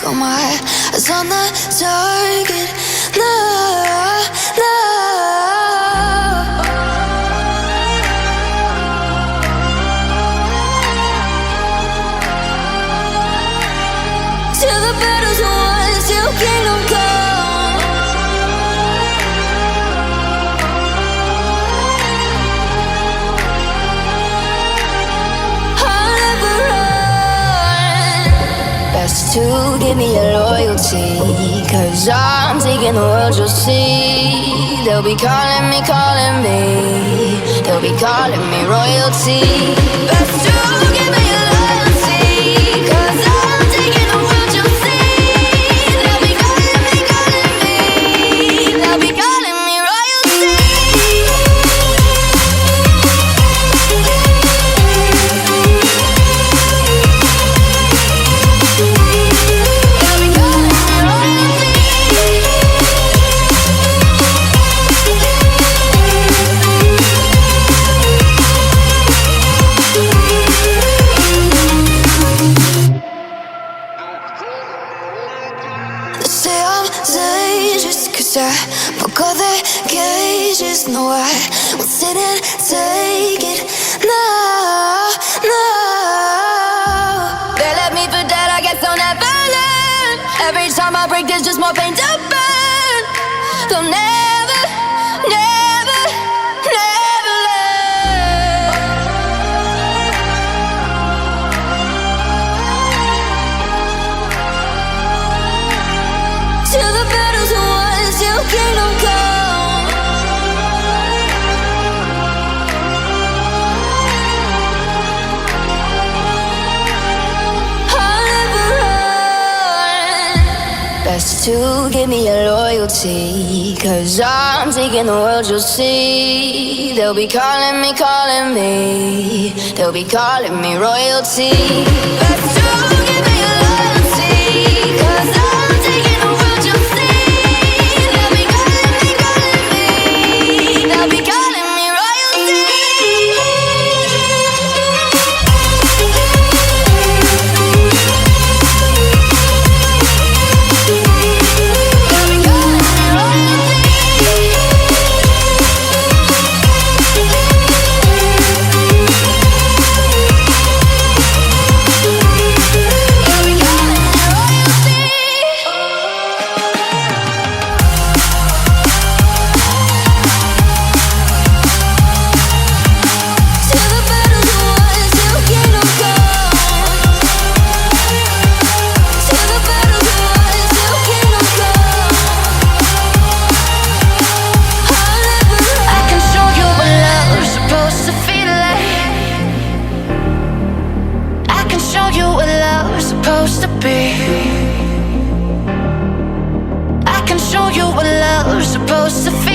Got my eyes on the target. No, no. Till the battle's won, till kingdom come. I'll never run. Best to give me your loyalty, 'cause I'm taking the world, you'll see. They'll be calling me, they'll be calling me royalty. Best to give me your loyalty, 'cause I'm taking the world, you'll see. They'll be calling me, they'll be calling me royalty. They'll be calling me royalty. They say I'm dangerous 'cause I broke all their cages. No, I won't sit and take it. No, no. They left me for dead, I guess I'll never learn. Every time I break, there's just more pain to burn. They'll never, never, never learn. Till the battle's won, till kingdom come. I'll never run. Best to give me your loyalty, 'cause I'm taking the world, you'll see. They'll be calling me, they'll be calling me royalty. Best to give me your loyalty, 'cause I'm taking the world, you'll see. They'll be calling me, they'll be calling me royalty. They'll be calling me royalty. They'll be calling me royalty. Till the battle's won, till kingdom come. Till the battle's won, till kingdom come. I'll never run. I can show you what love's supposed to feel like. I can show you what love's supposed to be. I can show you what love's supposed to feel